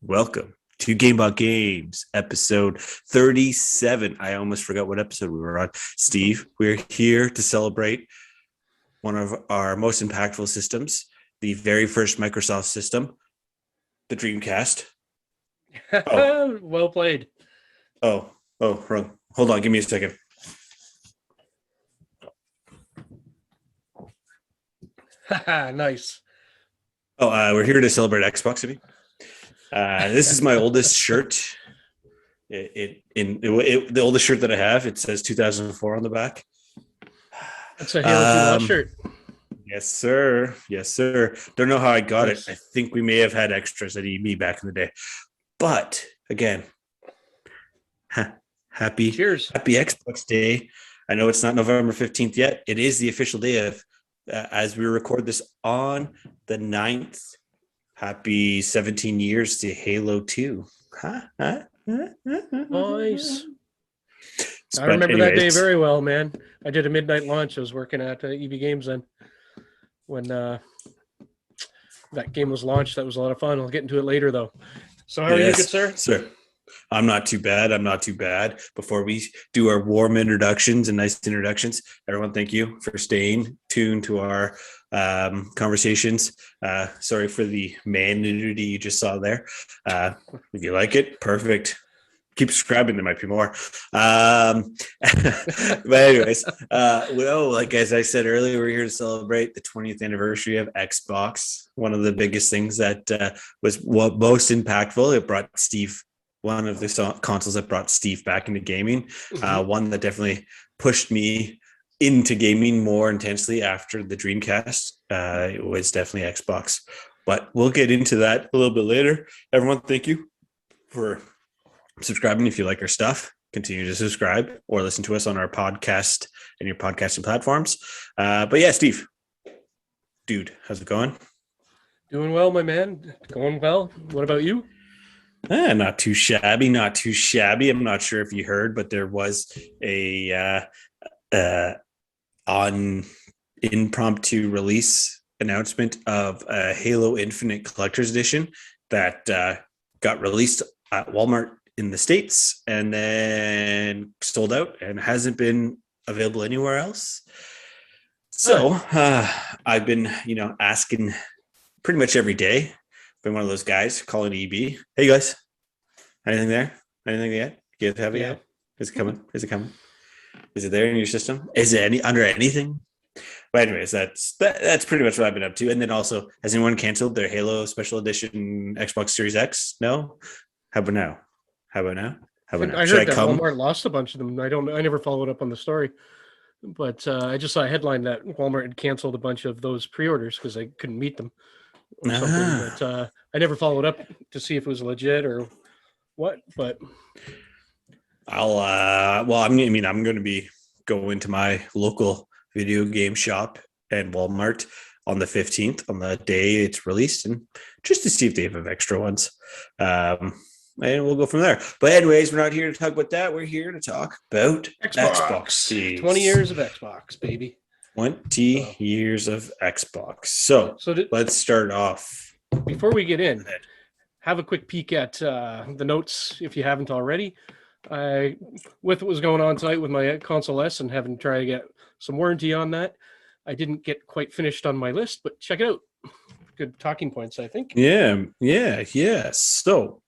Welcome to Game.Bot Games, episode 37. I almost forgot what episode we were on. Steve, we're here to celebrate one of our most impactful systems, the very first Microsoft system, the Dreamcast. Oh. Well played. Wrong. Hold on, give me a second. Nice. We're here to celebrate Xbox City. This is my oldest shirt. The oldest shirt that I have. It says 2004 on the back. That's a Halo 2 shirt. Yes, sir. Yes, sir. Don't know how I got Nice. it. I think we may have had extras at EB back in the day. But again, happy Xbox Day. I know it's not November 15th yet. It is the official day of, as we record this on the 9th. Happy 17 years to Halo 2. Nice. I remember that day very well, man. I did a midnight launch. I was working at EB Games then when that game was launched. That was a lot of fun. I'll get into it later, though. So how are you, good sir? Sir, I'm not too bad. Before we do our warm introductions and nice introductions, everyone, thank you for staying tuned to our conversations. Sorry for the man nudity you just saw there. If you like it, perfect. Keep subscribing. There might be more. But anyways, like as I said earlier, we're here to celebrate the 20th anniversary of Xbox. One of the biggest things that was what most impactful. It brought Steve, one of the consoles that brought Steve back into gaming. One that definitely pushed me into gaming more intensely after the Dreamcast. It was definitely Xbox. But we'll get into that a little bit later. Everyone, thank you for subscribing. If you like our stuff, continue to subscribe or listen to us on our podcast and your podcasting platforms. But yeah, Steve, dude, how's it going? Doing well, my man. Going well. What about you? Not too shabby. I'm not sure if you heard, but there was a on impromptu release announcement of a Halo Infinite Collector's Edition that got released at Walmart in the States and then sold out and hasn't been available anywhere else. So I've been, asking pretty much every day. Been one of those guys calling EB. Hey guys, anything there? Anything yet? You guys have it yet? Is it coming? Is it there in your system? Is it under anything? But anyways, that's pretty much what I've been up to. And then also, has anyone canceled their Halo Special Edition Xbox Series X? No. How about now? I heard that Walmart lost a bunch of them. I never followed up on the story, but I just saw a headline that Walmart had canceled a bunch of those pre-orders because they couldn't meet them or something. But I never followed up to see if it was legit or what. But I'm going to be going to my local video game shop and Walmart on the 15th, on the day it's released, and just to see if they have extra ones. And we'll go from there. But anyways, we're not here to talk about that. We're here to talk about Xbox. 20 years of Xbox, baby. 20 years of Xbox. So let's start off. Before we get in, have a quick peek at the notes if you haven't already. With what was going on tonight with my console S and having to try to get some warranty on that, I didn't get quite finished on my list, but check it out. Good talking points, I think. Yeah. So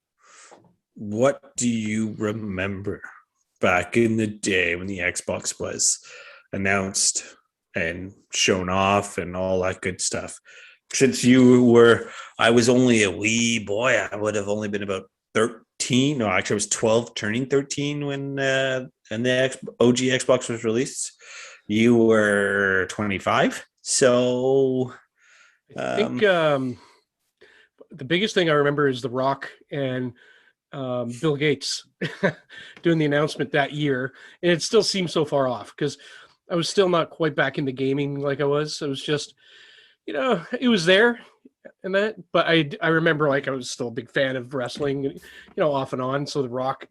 what do you remember back in the day when the Xbox was announced and shown off and all that good stuff? Since I was only a wee boy, I would have only been about 13. No, actually I was 12 turning 13 when the OG Xbox was released. You were 25. So I think the biggest thing I remember is The Rock and Bill Gates doing the announcement that year. And it still seems so far off because I was still not quite back into gaming like I was. It was just, it was there and that, but I remember I was still a big fan of wrestling, off and on. So The Rock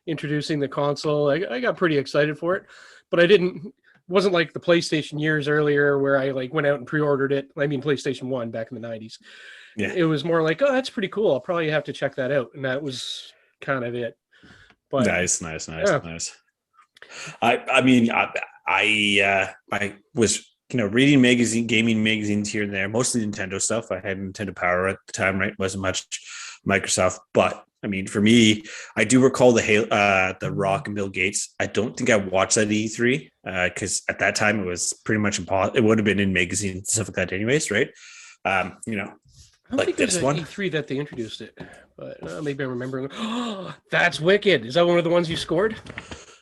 introducing the console, I got pretty excited for it, but I didn't wasn't like the PlayStation years earlier where I like went out and pre-ordered it. I mean, PlayStation 1 back in the 90s. Yeah. It was more like, oh, that's pretty cool. I'll probably have to check that out. And that was kind of it. But Nice. I mean, I was reading gaming magazines here and there, mostly Nintendo stuff. I had Nintendo Power at the time, right? Wasn't much Microsoft, but I mean, for me, I do recall the Rock and Bill Gates. I don't think I watched that E3 because at that time it was pretty much impossible. It would have been in magazines and stuff like that, anyways, right? I don't think there's an E3 that they introduced it, but maybe I'm remembering. Oh, that's wicked! Is that one of the ones you scored?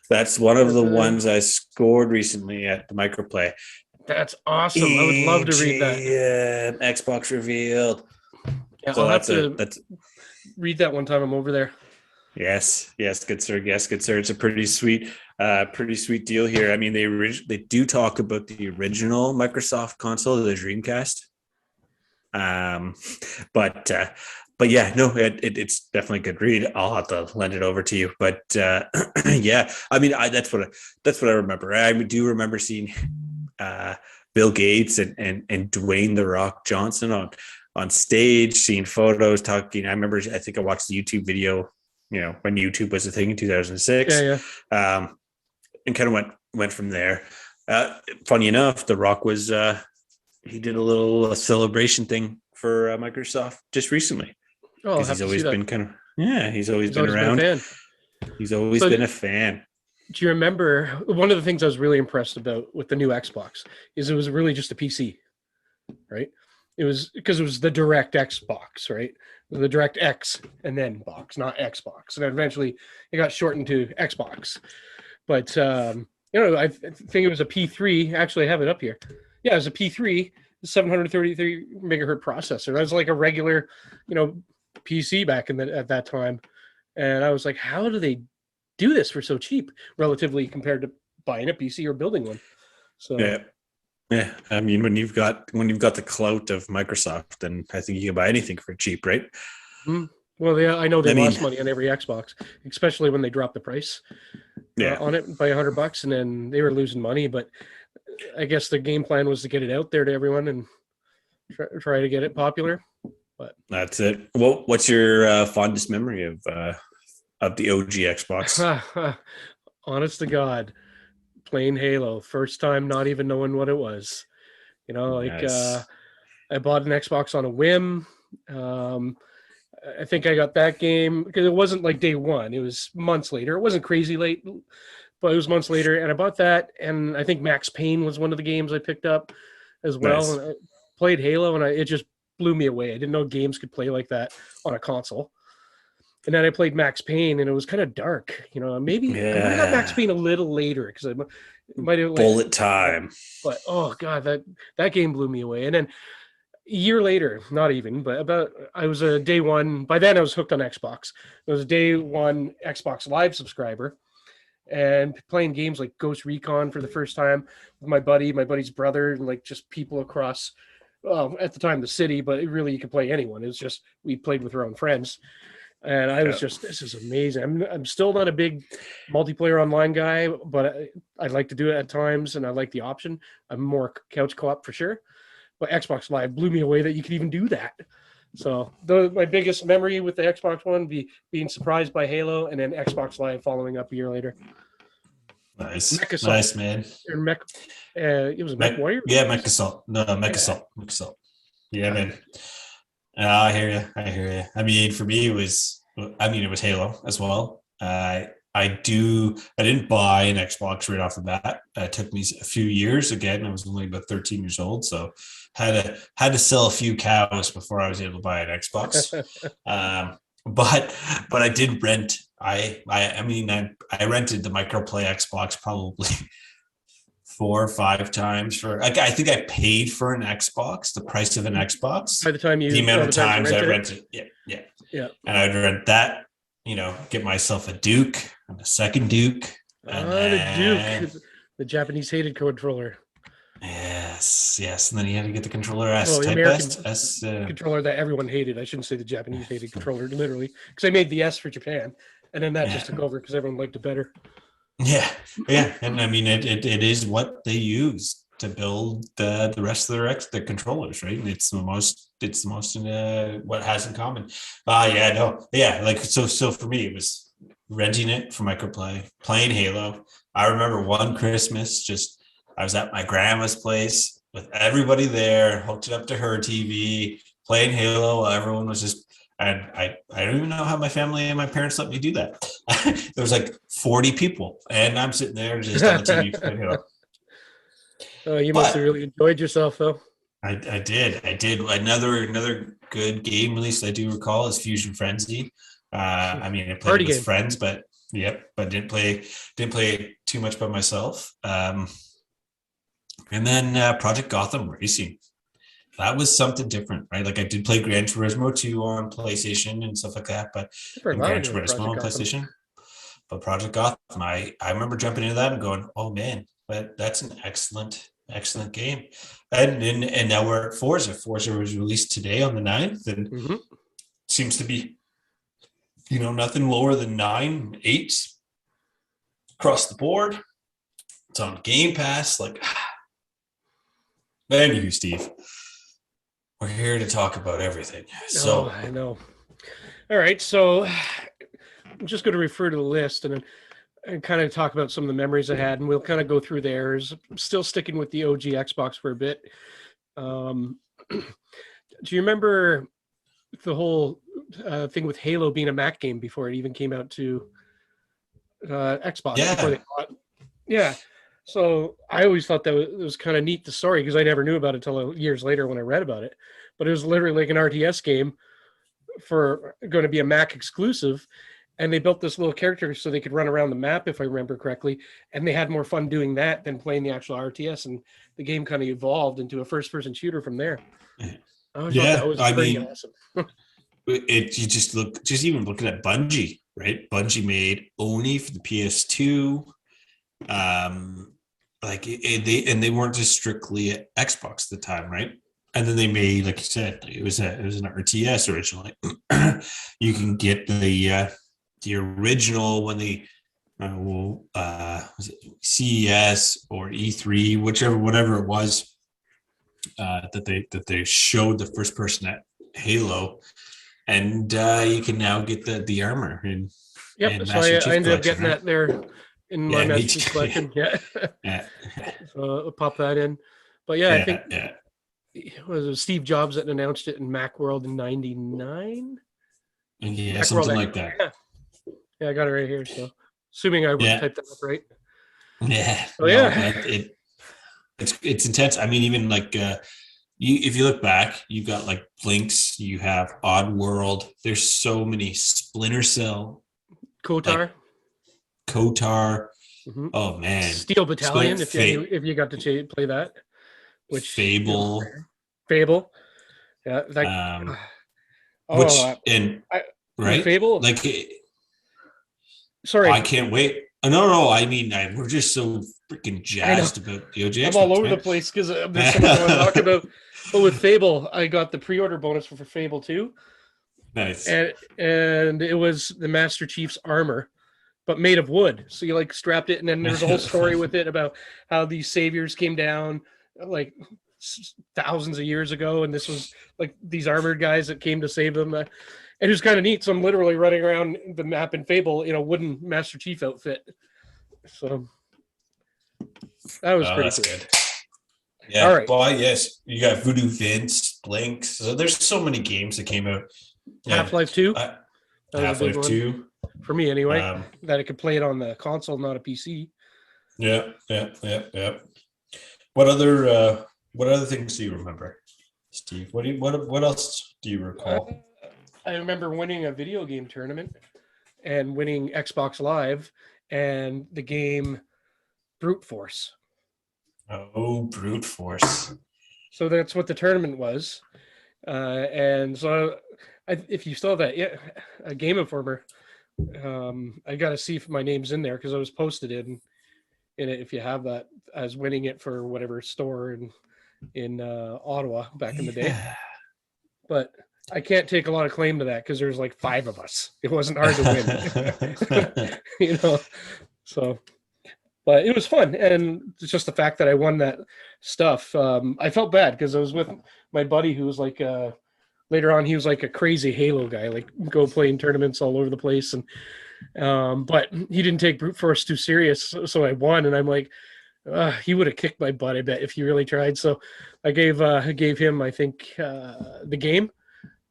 That's one of the ones I scored recently at the Microplay. That's awesome. I would love to read that. Xbox revealed. Yeah, so I'll have to read that one time I'm over there. Yes, good sir. Yes, good sir. It's a pretty sweet deal here. I mean, they do talk about the original Microsoft console, the Dreamcast. But yeah, no, it's definitely a good read. I'll have to lend it over to you. But yeah, I mean, that's what I remember. I do remember seeing Bill Gates and Dwayne "The Rock" Johnson on stage, seeing photos, talking. I remember, I think I watched the YouTube video, when YouTube was a thing in 2006. Yeah. And kind of went from there. Funny enough, The Rock was he did a little celebration thing for Microsoft just recently. Oh, he's always been he's always been around. Been a fan. He's always been a fan. Do you remember one of the things I was really impressed about with the new Xbox is it was really just a PC, right? It was because it was the Direct Xbox, right? The Direct X and then box, not Xbox. And eventually it got shortened to Xbox. But, I think it was a P3. Actually, I have it up here. Yeah, it was a P3, 733 megahertz processor. That was like a regular, PC back at that time. And I was like, how do they do this for so cheap relatively compared to buying a PC or building one? So yeah. I mean, when you've got the clout of Microsoft, then I think you can buy anything for cheap, right? Mm-hmm. Well, I know they lost money on every Xbox, especially when they dropped the price on it by $100, and then they were losing money. But I guess the game plan was to get it out there to everyone and try to get it popular. But that's it. Well, what's your fondest memory of the OG Xbox? Honest to God, playing Halo, first time not even knowing what it was. Nice. I bought an Xbox on a whim. I think I got that game because it wasn't like day one. It was months later. It wasn't crazy late, but it was months later. And I bought that. And I think Max Payne was one of the games I picked up as well. Nice. And I played Halo, and it just blew me away. I didn't know games could play like that on a console. And then I played Max Payne, and it was kind of dark. Maybe I got Max Payne a little later because I might have bullet time. But oh god, that game blew me away. And then a year later, not even, but I was a day one. By then, I was hooked on Xbox. I was a day one Xbox Live subscriber, and playing games like Ghost Recon for the first time with my buddy's brother, and like just people across. At the time, the city, but really you could play anyone. It was just we played with our own friends. And I was just, this is amazing. I'm still not a big multiplayer online guy, but I like to do it at times, and I like the option. I'm more couch co-op for sure. But Xbox Live blew me away that you could even do that. So my biggest memory with the Xbox One being surprised by Halo, and then Xbox Live following up a year later. Nice, nice, man. It was Mech Warrior. Yeah, Mech Assault. No, Mech Assault. Yeah, man. I hear you. I mean, for me, it was Halo as well. I didn't buy an Xbox right off the bat. It took me a few years. Again, I was only about 13 years old, so had to sell a few cows before I was able to buy an Xbox. But I did rent. I rented the Microplay Xbox probably 4 or 5 times for. I think I paid for an Xbox, the price of an Xbox. By the time the amount of times I rented it. Yeah. And I'd rent that. Get myself a Duke and a second Duke. The Duke, the Japanese hated controller. Yes. And then you had to get the controller controller that everyone hated. I shouldn't say the Japanese hated controller, literally, because I made the S for Japan, and then that just took over because everyone liked it better. Yeah, yeah, and I mean it is what they use to build the rest of their controllers, right? And it's the most what has in common. Yeah, no, yeah, like so for me it was renting it for microplay, playing Halo. I remember one Christmas, just I was at my grandma's place with everybody there, hooked it up to her TV, playing Halo while everyone was just. And I don't even know how my family and my parents let me do that. There was like 40 people, and I'm sitting there just on the TV playing Halo. Oh, you must have But really enjoyed yourself, though. I did another good game release I do recall is Fusion Frenzy. I mean, I played it Party with game. friends, but yep, but didn't play too much by myself. And then Project Gotham Racing. That was something different, right? Like I did play Gran Turismo 2 on PlayStation and stuff like that, but I forgot and Gran about Turismo Project on Gotham. PlayStation. But Project Gotham, I remember jumping into that and going, oh man, but that's an excellent game. And now we're at Forza. Forza was released today on the 9th, and Mm-hmm. seems to be, nothing lower than 9, 8 across the board. It's on Game Pass. Like, anywho, Steve, we're here to talk about everything. Oh, So I know. All right, so I'm just going to refer to the list and kind of talk about some of the memories I had, and we'll kind of go through theirs. Still sticking with the OG Xbox for a bit. Do you remember the whole thing with Halo being a Mac game before it even came out to Xbox? Before they yeah, bought? Yeah. So I always thought that was kind of neat, the story, because I never knew about it until years later when I read about it. But it was literally like an RTS game for going to be a Mac exclusive, and they built this little character so they could run around the map, if I remember correctly, and they had more fun doing that than playing the actual RTS, and the game kind of evolved into a first-person shooter from there. I thought that yeah. was I pretty mean, awesome. you just even looking at Bungie, right? Bungie made Oni for the PS2. Like they weren't just strictly at Xbox at the time, right? And then they made, like you said, it was an RTS originally. You can get the original when they was it CES or E3, whatever it was, that they showed the first person at Halo, and you can now get the armor Yep. in So Master I Chief ended up Collection, getting right? that there in my Yeah, me Master Chief too. Collection. Yeah. Yeah, So I'll pop that in. But yeah, I think yeah. it was Steve Jobs that announced it in Macworld in '99. Yeah, Macworld something Expo. like that. Yeah. Yeah, I got it right here. So assuming I Yeah, typed that up right. yeah. Oh No, yeah. but it's intense. I mean, even like if you look back, you've got like Blinks, you have Odd World. There's so many Splinter Cell, Kotar. like Kotar. Mm-hmm. Oh man, Steel Battalion, Fa- if you got to play that, which was Fable, rare. Fable. Yeah, like um, oh, which and I right, Fable. like I Sorry, can't wait. No. I mean, we're just so freaking I know jazzed about the OG I'm all Xbox, over the man. place because there's so much I want to talk about. But with Fable, I got the pre-order bonus for Fable 2, Nice. and it was the Master Chief's armor, but made of wood. So you like strapped it, and then there was a whole story with it about how these saviors came down like thousands of years ago, and this was like these armored guys that came to save them. It was kind of neat. So I'm literally running around the map in Fable in a wooden Master Chief outfit. So that was Oh, pretty that's cool. good. All Yeah, right. boy, yes. You got Voodoo Vince, Blinks. So there's so many games that came out. Yeah. Half-Life 2. That was a big Half-Life one 2. for me anyway, Um, that I could play it on the console, not a PC. yeah. What other things do you remember, Steve? What else do you Uh, recall? I remember winning a video game tournament and winning Xbox Live and the game Brute Force. Oh, Brute Force. So that's what the tournament was. And so if you still have that, yeah, a Game Informer, I got to see if my name's in there because I was posted in it if you have that as winning it for whatever store in Ottawa back in the day. Yeah. But I can't take a lot of claim to that because there's like 5 of us. It wasn't hard to win, you know. So But it was fun, and it's just the fact that I won that stuff. I felt bad because I was with my buddy who was like, later on, he was like a crazy Halo guy, like go play in tournaments all over the place, and but he didn't take brute force too serious, so I won, and I'm like, he would have kicked my butt, I bet, if he really tried. So I gave him, I think, the game,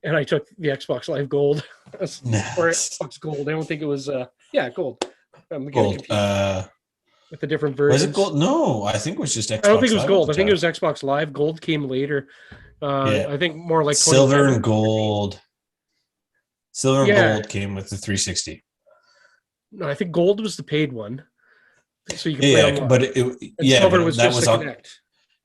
and I took the Xbox Live Gold or Nice. Xbox Gold. I don't think it was Gold. I'm getting Gold. confused with the different Was it versions. gold? No, I think it was just Xbox. I don't think it was Live Gold. at I the think it time. was Xbox Live. Gold came later. Yeah. I think more like Silver 2011. and gold. Silver and Yeah. gold came with the 360. No, I think Gold was the paid one, so you could play Yeah, online. but And Silver was that just was the on. Connect.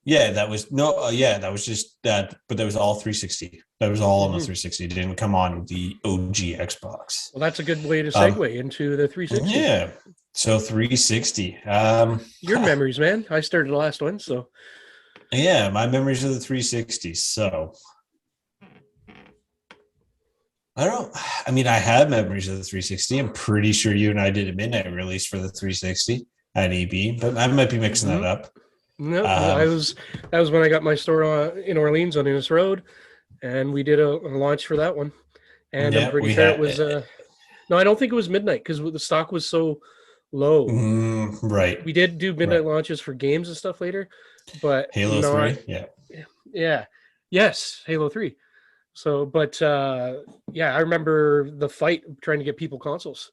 Yeah, that was no. Yeah, that was just that. But that was all 360. That was all on the Mhm. 360. It didn't come on the OG Xbox. Well, that's a good way to segue into the 360. Yeah. So 360. Your memories, man. I started the last one, so Yeah, my memories of the 360. So I mean, I have memories of the 360. I'm pretty sure you and I did a midnight release for the 360 at EB, but I might be mixing that up. no, that was when I got my store in Orleans on Innis Road, and we did a launch for that one. And I'm pretty sure it was no, I don't think it was midnight because the stock was so low. Right. We did do midnight launches for games and stuff later, but Halo 3, yeah, yes, Halo 3. So, but yeah, I remember the fight trying to get people consoles.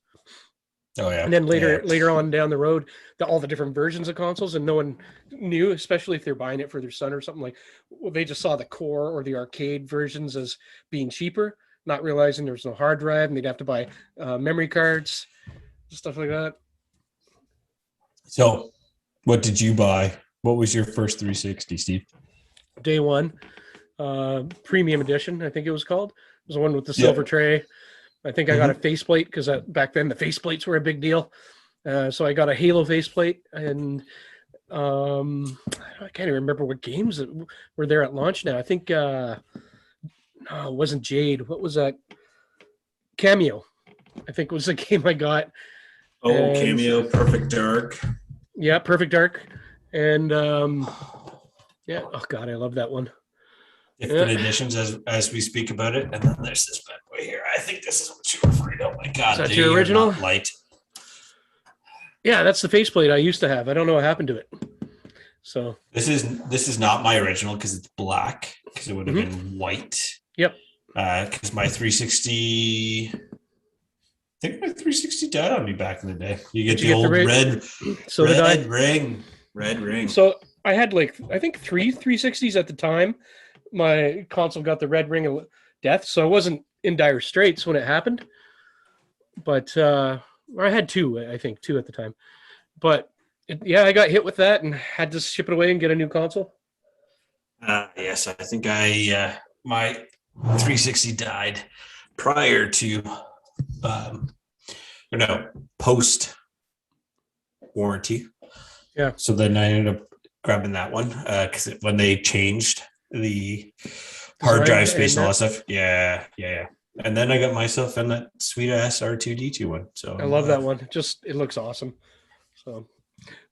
Oh yeah. And then later on down the road, all the different versions of consoles, and no one knew, especially if they're buying it for their son or something, like, well, they just saw the core or the arcade versions as being cheaper, not realizing there was no hard drive, and they'd have to buy memory cards, stuff like that. So, what did you buy? What was your first 360, Steve? Day one, premium edition, I think it was called. It was the one with the silver tray. I think I got a faceplate because back then the faceplates were a big deal. So I got a Halo faceplate, and I can't even remember what games were there at launch now. I think no, it wasn't Jade. What was that? Cameo, I think was the game I got. Oh, Cameo, Perfect Dark. Yeah, Perfect Dark. And yeah, oh God, I love that one. Different editions as we speak about it. And then there's this bad boy here. I think this is what you were afraid of. Oh my God. Is that your original? Light. Yeah, that's the faceplate I used to have. I don't know what happened to it. So this is not my original because it's black, because it would have been white. Yep. Because my 360, I think my 360 died on me back in the day. You get the old red ring. So I had I think 3 360s at the time. My console got the red ring of death, so I wasn't in dire straits when it happened. But I had two at the time. But yeah, I got hit with that and had to ship it away and get a new console. Yes, I think my 360 died prior to post warranty. Yeah. So then I ended up grabbing that one because when they changed the hard drive space and all that stuff. Yeah. And then I got myself in that sweet ass R2D2 one. So I love that one. It looks awesome. So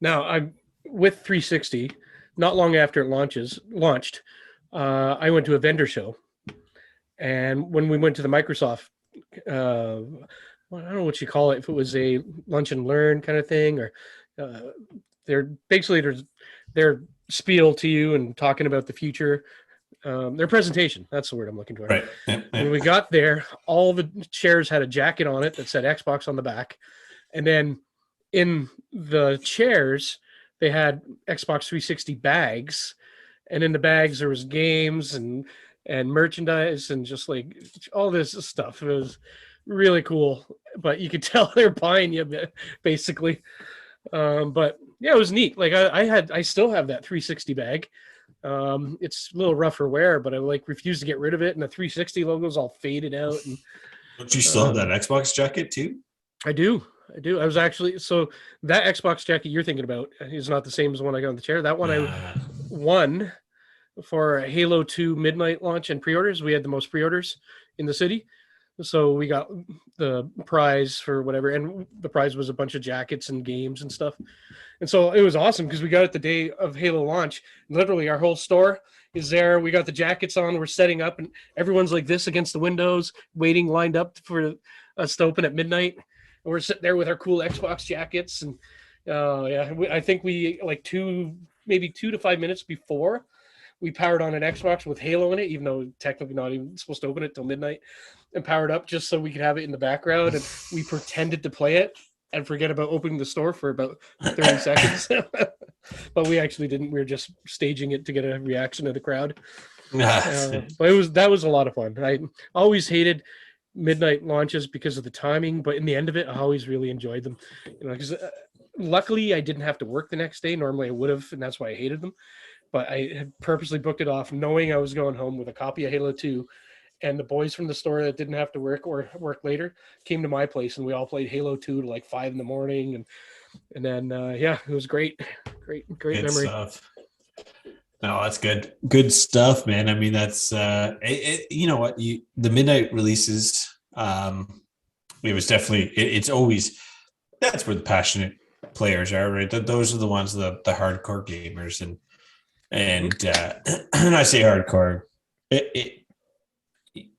now I'm with 360. Not long after it launched, I went to a vendor show, and when we went to the Microsoft, well, I don't know what you call it, if it was a lunch and learn kind of thing, or they're basically their spiel to you and talking about the future. Their presentation, that's the word I'm looking for. Right. Yeah. When we got there, all the chairs had a jacket on it that said Xbox on the back. And then in the chairs, they had Xbox 360 bags. And in the bags, there was games and merchandise and just like all this stuff. It was really cool. But you could tell they're buying you, basically. But yeah, it was neat. Like I still have that 360 bag. It's a little rougher wear, but I refuse to get rid of it, and the 360 logo's all faded out. And don't you still have that Xbox jacket too? I do. I was actually, so that Xbox jacket you're thinking about is not the same as the one I got on the chair. That one I won for Halo 2 midnight launch and pre-orders. We had the most pre-orders in the city. So we got the prize for whatever, and the prize was a bunch of jackets and games and stuff. And so it was awesome because we got it the day of Halo launch. Literally, our whole store is there. We got the jackets on. We're setting up, and everyone's like this against the windows, waiting, lined up for us to open at midnight. And we're sitting there with our cool Xbox jackets. And I think we like maybe 2 to 5 minutes before we powered on an Xbox with Halo in it, even though technically not even supposed to open it till midnight, and powered up just so we could have it in the background. And we pretended to play it and forget about opening the store for about 30 seconds. But we actually didn't. We were just staging it to get a reaction of the crowd. But that was a lot of fun. I always hated midnight launches because of the timing, but in the end of it, I always really enjoyed them. Because luckily I didn't have to work the next day. Normally I would have, and that's why I hated them. But I had purposely booked it off knowing I was going home with a copy of Halo 2. And the boys from the store that didn't have to work or work later came to my place, and we all played Halo 2 to like 5 a.m. And then it was great good memory stuff. No, that's good stuff, man. I mean, that's you know what, the midnight releases, it was definitely it's always, that's where the passionate players are, right? Those are the ones, the hardcore gamers, and and I say hardcore,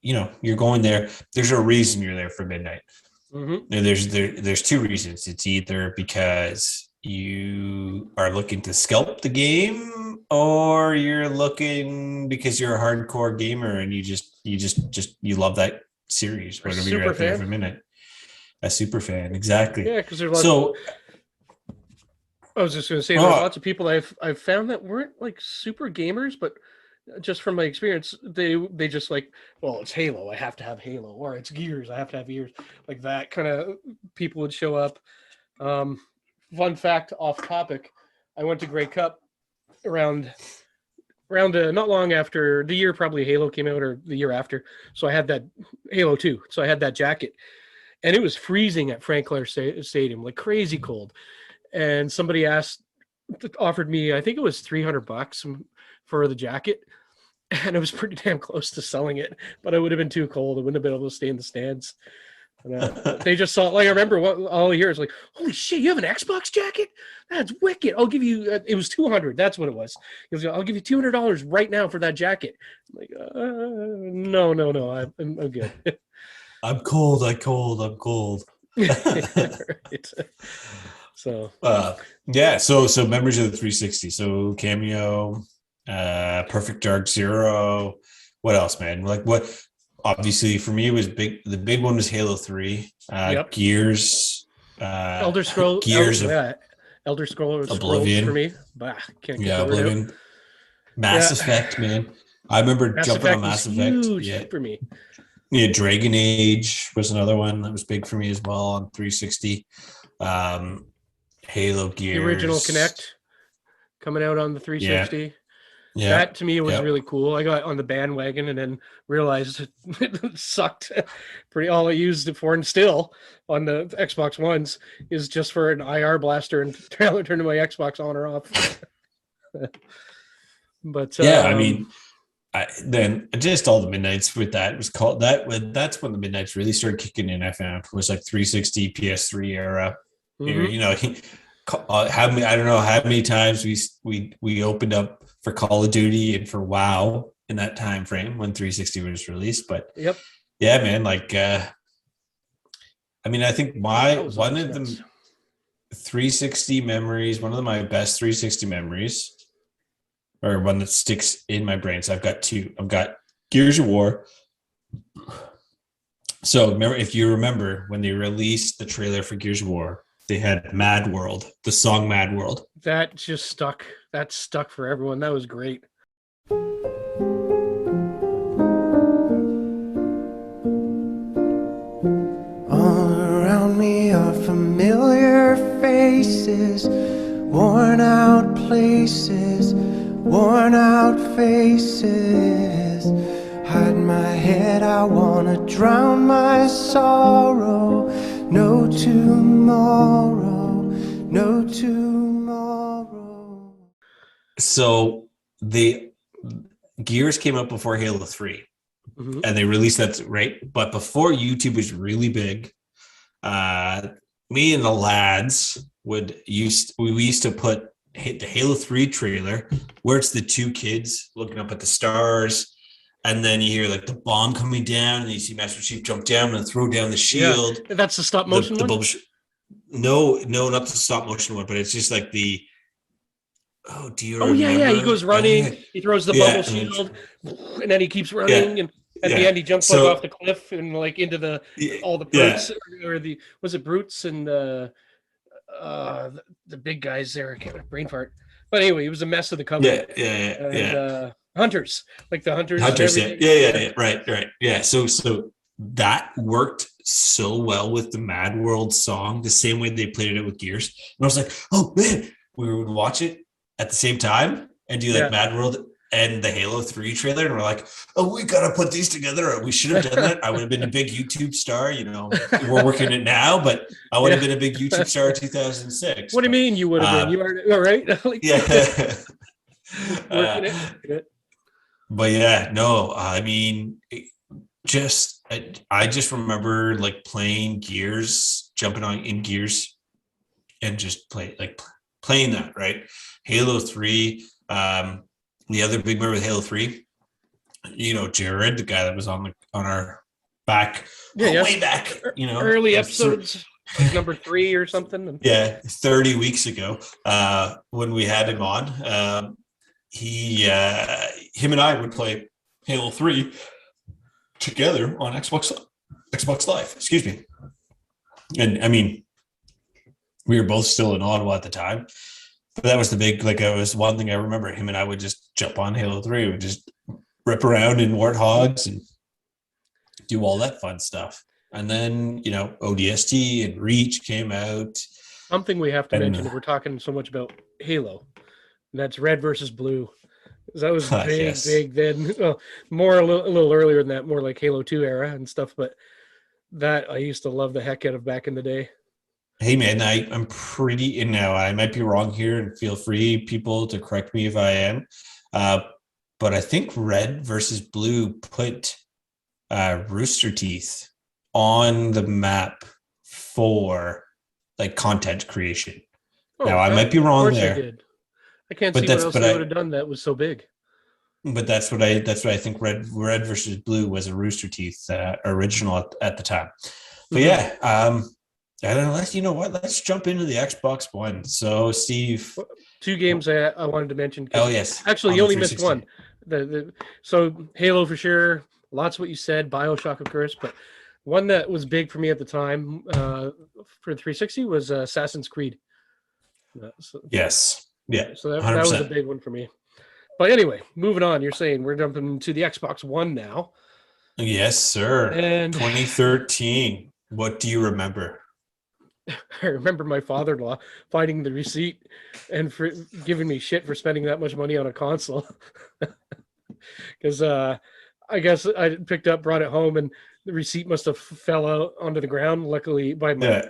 you're going there. There's a reason you're there for midnight. And there's two reasons. It's either because you are looking to scalp the game, or you're looking because you're a hardcore gamer and you love that series. Whatever you're out there for midnight. A super fan, exactly. Yeah, because there's I was just going to say, there's lots of people I've found that weren't like super gamers, but just from my experience, they just like, well, it's Halo, I have to have Halo, or it's Gears, I have to have Gears. Like that kind of people would show up. Fun fact, off topic, I went to Grey Cup around not long after the year probably Halo came out, or the year after. So I had that Halo 2. So I had that jacket, and it was freezing at Frank Clair Stadium, like crazy cold. And somebody offered me, I think it was $300 for the jacket. And it was pretty damn close to selling it, but it would have been too cold. I wouldn't have been able to stay in the stands. And, they just saw, like, I remember all I hear is like, holy shit, you have an Xbox jacket? That's wicked. I'll give you, it was $200. That's what it was. He was like, I'll give you $200 right now for that jacket. I'm like, no, I'm good. I'm cold. I'm cold. Right. So, So members of the 360. So Cameo, Perfect Dark Zero. What else, man? Like, what? Obviously, for me, it was big. The big one was Halo 3. Gears. Elder Scrolls. Elder Scrolls Oblivion for me. Can't get Oblivion. Mass Effect, man. I remember jumping on Mass Effect. Huge for me. Yeah, Dragon Age was another one that was big for me as well on 360. Halo, Gears. The original Kinect coming out on the 360. Yeah. That to me was really cool. I got on the bandwagon and then realized it sucked. All I used it for, and still on the Xbox Ones, is just for an IR blaster and turn my Xbox on or off. But I mean, then just all the midnights with that was called that. That's when the midnights really started kicking in. I found it was like 360, PS3 era. I don't know how many times we opened up for Call of Duty and for WoW in that time frame when 360 was released. But man, like I think one of the 360 memories, one of my best 360 memories, or one that sticks in my brain. So I've got two. I've got Gears of War. So if you remember when they released the trailer for Gears of War, they had Mad World, the song Mad World. That just stuck. That stuck for everyone. That was great. All around me are familiar faces, worn out places, worn out faces. Hide my head, I wanna drown my sorrow. No tomorrow, no tomorrow. So the Gears came out before Halo 3. and they released that, right? But before YouTube was really big, me and the lads we used to hit the Halo 3 trailer where it's the two kids looking up at the stars, and then you hear like the bomb coming down, and you see Master Chief jump down and throw down the shield. Yeah. That's the stop motion one? No, not the stop motion one, but it's just like the do you remember? Yeah, he goes running, he throws the bubble shield, and then he keeps running, and at the end he jumps off the cliff and like into all the brutes, or the was it brutes and the big guys there. I can't brain fart. But anyway, it was a mess of the cover. Hunters, like the hunters. Right. Yeah. So that worked so well with the Mad World song, the same way they played it with Gears. And I was like, oh man, we would watch it at the same time and do like Mad World and the Halo 3 trailer, and we're like, oh, we gotta put these together. We should have done that. I would have been a big YouTube star, we're working it now, but I would have been a big YouTube star in 2006. What do you mean you would have been? You are all right. But yeah, no, I mean, I just remember like playing Gears, jumping on in Gears and just playing that, right? Halo 3, the other big member of Halo 3, Jared, the guy that was on our back, way back, early episodes, like number 3 or something. 30 weeks ago, when we had him on, him and I would play Halo 3 together on Xbox Live. Excuse me. And I mean, we were both still in Ottawa at the time. But that was the big, it was one thing I remember. Him and I would just jump on Halo 3. We would just rip around in Warthogs and do all that fun stuff. And then, ODST and Reach came out. Something we have to mention, we're talking so much about Halo, and that's Red versus Blue. That was big then. Well, a little earlier than that, more like Halo 2 era and stuff. But that I used to love the heck out of back in the day. Hey man, I'm pretty, and now I might be wrong here, and feel free, people, to correct me if I am. But I think Red versus Blue put Rooster Teeth on the map for content creation. Now I might be wrong there. Did. I can't see what else they would have done that was so big. But that's what I think. Red versus Blue was a Rooster Teeth original at the time. But I don't know. Let's jump into the Xbox One. So, Steve, 2 games I wanted to mention. Oh yes, actually, you only missed one. So Halo for sure. Lots of what you said. BioShock, of course, but one that was big for me at the time for 360 was Assassin's Creed. Yes. Yeah. So that was a big one for me. But anyway, moving on. You're saying we're jumping to the Xbox One now. Yes, sir. And 2013. What do you remember? I remember my father-in-law finding the receipt and for giving me shit for spending that much money on a console. Because I guess I brought it home, and the receipt must have fell out onto the ground, luckily by my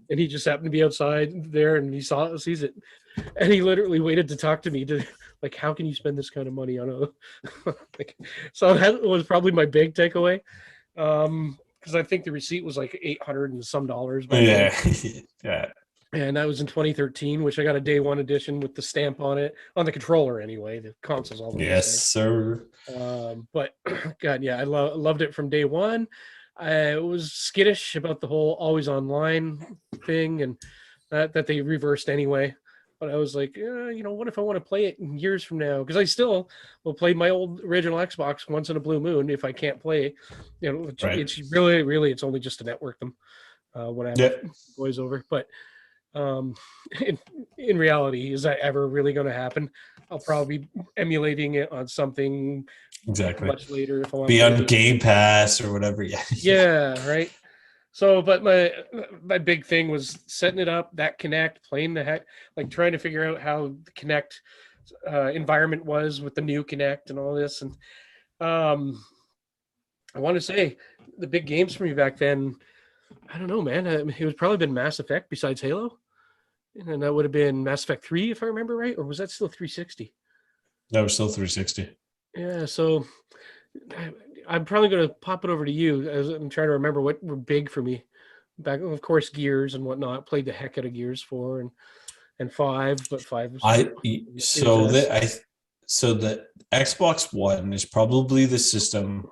and he just happened to be outside there, and he sees it. And he literally waited to talk to me to how can you spend this kind of money on a so that was probably my big takeaway. Because I think the receipt was like $800 and some dollars. Yeah. And that was in 2013, which I got a day one edition with the stamp on it, on the controller anyway. The console's all the yes, sir. But God, yeah, I loved it from day one. I was skittish about the whole always online thing, and that they reversed anyway. But I was like, what if I want to play it in years from now? Because I still will play my old original Xbox once in a blue moon if I can't play. It's really it's only just to network them when I have boys over. But in reality, is that ever really going to happen? I'll probably be emulating it on something much later if I want to be on Game Pass or whatever. Yeah, right. So, but my big thing was setting it up, that Kinect, playing the heck, trying to figure out how the Kinect environment was with the new Kinect and all this. And I want to say the big games for me back then, I don't know, man. It was probably been Mass Effect besides Halo. And that would have been Mass Effect 3, if I remember right. Or was that still 360? That was still 360. Yeah, so I'm probably going to pop it over to you as I'm trying to remember what were big for me. Back, of course, Gears and whatnot. Played the heck out of Gears 4 and 5, but 5 was so the Xbox One is probably the system,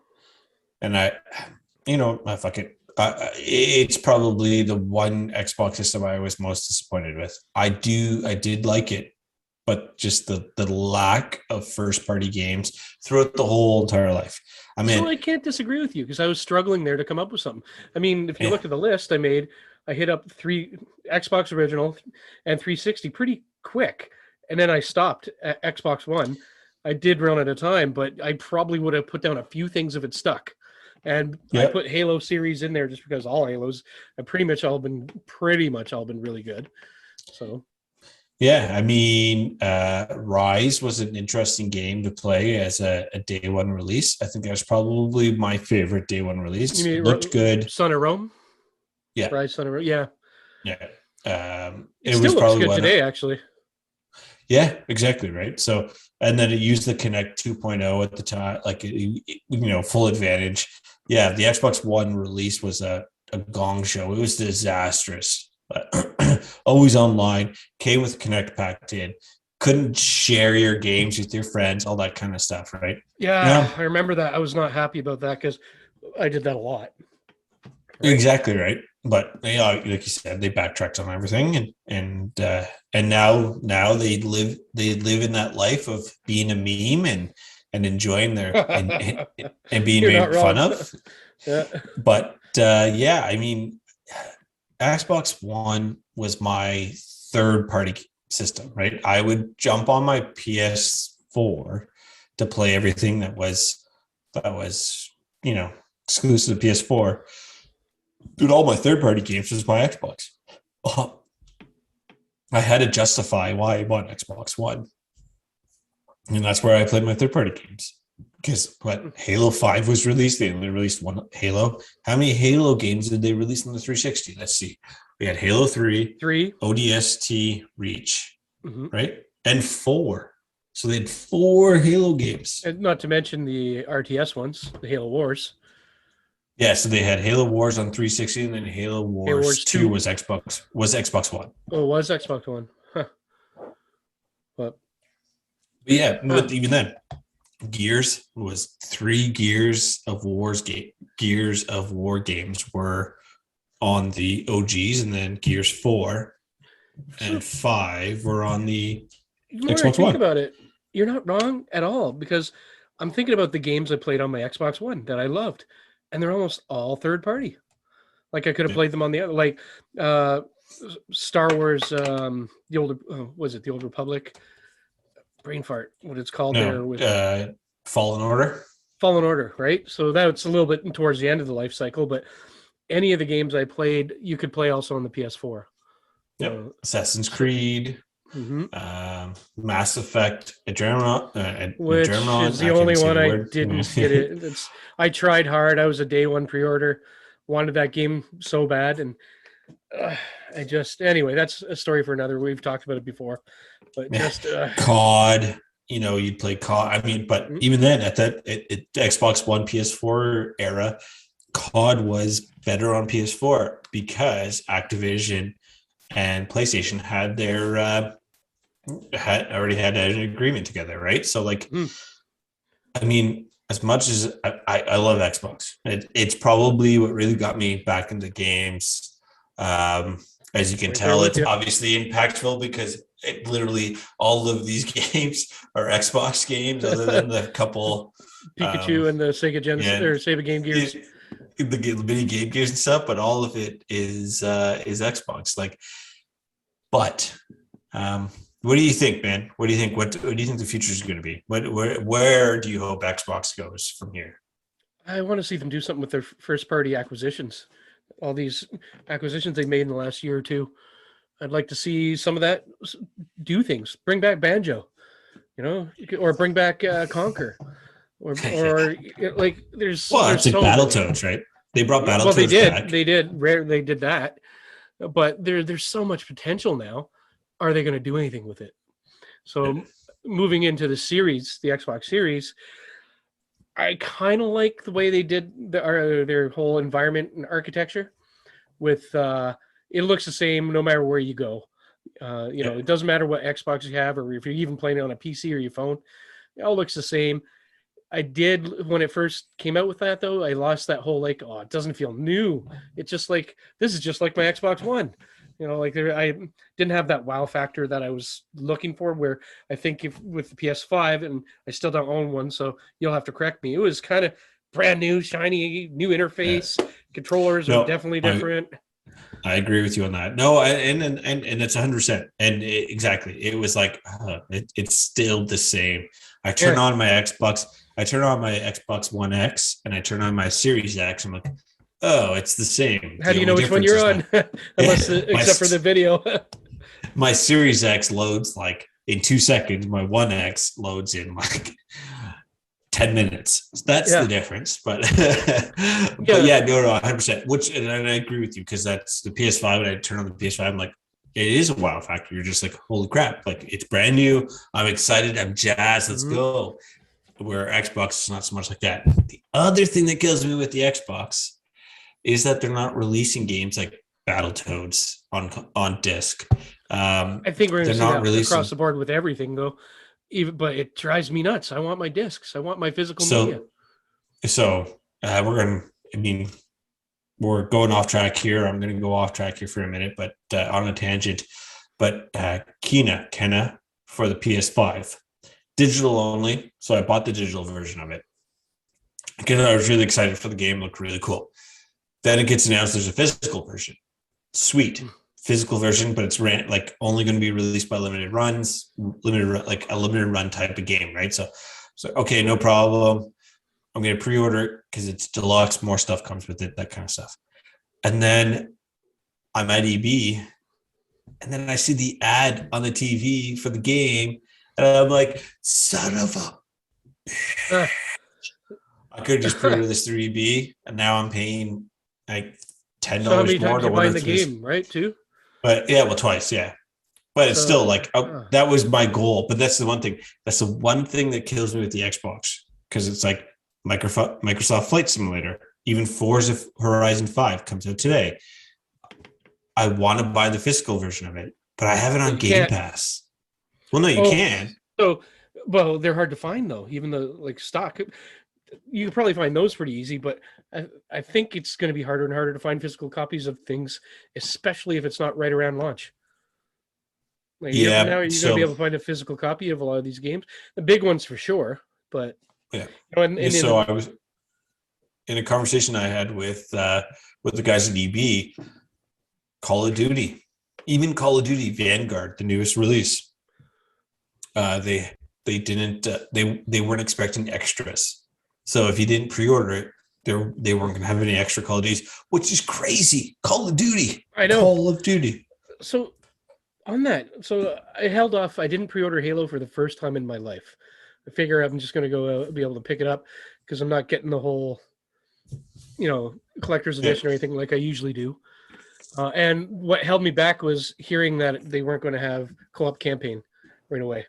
and fuck it. It's probably the one Xbox system I was most disappointed with. I did like it, but just the lack of first party games throughout the whole entire life. I mean, so I can't disagree with you because I was struggling there to come up with something. I mean, if you look at the list I hit up 3 Xbox original and 360 pretty quick, and then I stopped at Xbox One. I did run out of time, but I probably would have put down a few things if it stuck. And I put Halo series in there just because all Halos have pretty much all been really good. So yeah, I mean, Rise was an interesting game to play as a day one release. I think that was probably my favorite day one release. You mean it looked good. Son of Rome? Yeah. Rise, Son of Rome. Yeah. Yeah. It still looks good today, actually. Yeah, exactly. Right. So, and then it used the Kinect 2.0 at the time, like, full advantage. Yeah. The Xbox One release was a gong show. It was disastrous. Always online, came with Kinect packed in, couldn't share your games with your friends, all that kind of stuff, right? Yeah, I remember that. I was not happy about that because I did that a lot. Right? Exactly right. But like you said, they backtracked on everything, and now they live in that life of being a meme and enjoying their and being made fun of. Yeah. But I mean, Xbox One was my third party system, right? I would jump on my PS4 to play everything that was exclusive to PS4. Dude, all my third party games was my Xbox. I had to justify why I bought Xbox One. And that's where I played my third party games. Because Halo 5 was released. They only released one Halo. How many Halo games did they release on the 360? Let's see. We had Halo 3, ODST, Reach, right? And 4. So they had 4 Halo games. And not to mention the RTS ones, the Halo Wars. Yeah, so they had Halo Wars on 360, and then Halo Wars 2 was Xbox One. Oh, it was Xbox One. Huh. But even then, Gears was 3 Gears of War games were on the OGs, and then Gears 4 and 5 were on the Xbox One. Think about it, you're not wrong at all, because I'm thinking about the games I played on my Xbox One that I loved, and they're almost all third party. Like I could have played them on the other, like Star Wars, the Old Republic? Brain fart, what it's called there with Fallen Order, right? So that's a little bit towards the end of the life cycle, but any of the games I played, you could play also on the PS4. Yep. Assassin's Creed, Mass Effect, which is the only one I didn't get it. I tried hard. I was a day one pre-order, wanted that game so bad, and anyway, that's a story for another. We've talked about it before, but just COD. You'd play COD. I mean, but even then, at that Xbox One, PS4 era, COD was better on PS4 because Activision and PlayStation had their already had an agreement together, right? So, I mean, as much as I love Xbox, it's probably what really got me back into games. As you can tell, it's obviously impactful because it literally all of these games are Xbox games, other than the couple Pikachu and the Sega Genesis or Sega Game Gears, the mini Game Gears and stuff. But all of it is Xbox. What do you think, man? What do you think? What do you think the future is going to be? Where do you hope Xbox goes from here? I want to see them do something with their first party acquisitions. All these acquisitions they made in the last year or two. I'd like to see some of that do things. Bring back Banjo, or bring back Conquer, or like there's. Well, it's like Battletoads, right? They brought Battletoads. Well, they did. Back. They did. They did that, but there's so much potential now. Are they going to do anything with it? So moving into the series, the Xbox series, I kind of like the way they did their whole environment and architecture. With it looks the same no matter where you go. It doesn't matter what Xbox you have, or if you're even playing it on a PC or your phone, it all looks the same. I did when it first came out with that though. I lost that whole like, oh, it doesn't feel new. It's just like this is just like my Xbox One. Like I didn't have that wow factor that I was looking for. Where I think if with the PS5, and I still don't own one, so you'll have to correct me. It was kind of brand new, shiny, new interface. Controllers are definitely different. I agree with you on that. No, and it's 100%. And exactly, it was like it's still the same. I turn on my Xbox. I turn on my Xbox One X, and I turn on my Series X. I'm like, oh, it's the same. How do you know which one you're on? Except for the video. My Series X loads like in 2 seconds. My One X loads in like 10 minutes. That's the difference. But but yeah, no, 100%. And I agree with you, because that's the PS5. And I turn on the PS5, I'm like, it is a wow factor. You're just like, holy crap! Like, it's brand new. I'm excited. I'm jazzed. Let's go. Where Xbox is not so much like that. The other thing that kills me with the Xbox is that they're not releasing games like Battletoads on disc. I think we're going to see that across the board with everything, though. But it drives me nuts. I want my discs. I want my physical media. So we're going off track here. I'm going to go off track here for a minute, but on a tangent. But Kena for the PS5, digital only. So I bought the digital version of it because I was really excited for the game. It looked really cool. Then it gets announced there's a physical version. Sweet. Physical version, but it's like only going to be released by limited runs, like a limited run type of game, right? So okay, no problem. I'm going to pre-order it because it's deluxe. More stuff comes with it, that kind of stuff. And then I'm at EB, and then I see the ad on the TV for the game, and I'm like, son of a... I could have just pre-ordered this through EB, and now I'm paying like $10 so how many more times to you order buy the game, right? Too. But twice, yeah. But it's still like that was my goal. But that's the one thing. That's the one thing that kills me with the Xbox, because it's like Microsoft Flight Simulator. Even Forza Horizon 5 comes out today. I want to buy the physical version of it, but I have it on Game Pass. Well, no, you can. So, well, they're hard to find though. Even though like stock, you can probably find those pretty easy, but I think it's going to be harder and harder to find physical copies of things, especially if it's not right around launch. Like now you're going to be able to find a physical copy of a lot of these games, the big ones for sure. But I was in a conversation I had with the guys at EB. Call of Duty, even Call of Duty Vanguard, the newest release. They didn't. They weren't expecting extras. So if you didn't pre-order it, they weren't going to have any extra Call of Duties, which is crazy. Call of Duty. I know. Call of Duty. So on that, I held off. I didn't pre-order Halo for the first time in my life. I figure I'm just going to go be able to pick it up because I'm not getting the whole, collector's edition or anything like I usually do. And what held me back was hearing that they weren't going to have co-op campaign right away.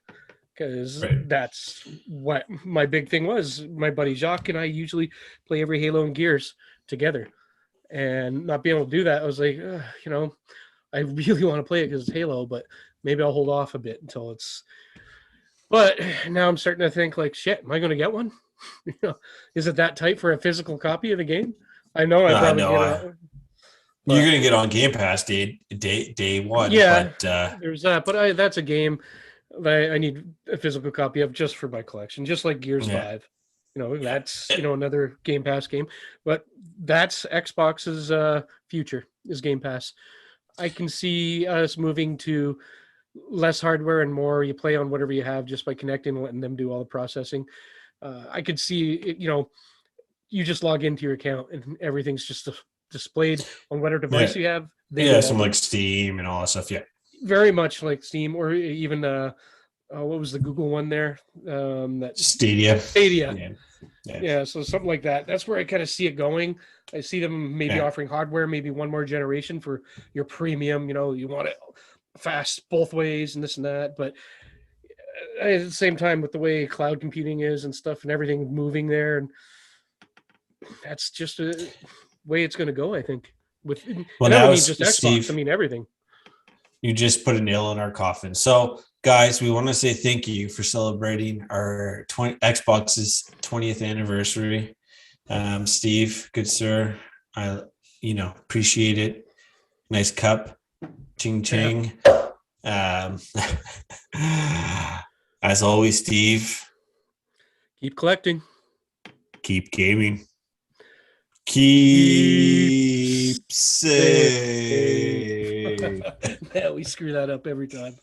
Because that's what my big thing was. My buddy Jacques and I usually play every Halo and Gears together. And not being able to do that, I was like, I really want to play it because it's Halo, but maybe I'll hold off a bit until it's... But now I'm starting to think like, shit, am I going to get one? Is it that tight for a physical copy of the game? I know I probably get you're going to get on Game Pass day one. Yeah, there's that. But that's a game I need a physical copy of just for my collection, just like Gears 5. That's another Game Pass game, but that's Xbox's future is Game Pass. I can see us moving to less hardware and more you play on whatever you have just by connecting and letting them do all the processing. I could see it, you just log into your account and everything's just displayed on whatever device you have. Some like Steam and all that stuff. Yeah. Very much like Steam, or even what was the Google one there? That Stadia. Yeah, so something like that. That's where I kind of see it going. I see them maybe offering hardware, maybe one more generation for your premium. You want it fast both ways and this and that. But at the same time, with the way cloud computing is and stuff and everything moving there, and that's just a way it's going to go, I think. With Well, and I don't now, mean just Xbox, Steve, I mean everything. you just put a nail in our coffin. So, guys, we want to say thank you for celebrating our Xbox's 20th anniversary. Steve, good sir, I appreciate it. Nice cup, ching ching. Yeah. As always, Steve, Keep collecting. keep gaming. Keep safe. Yeah, we screw that up every time.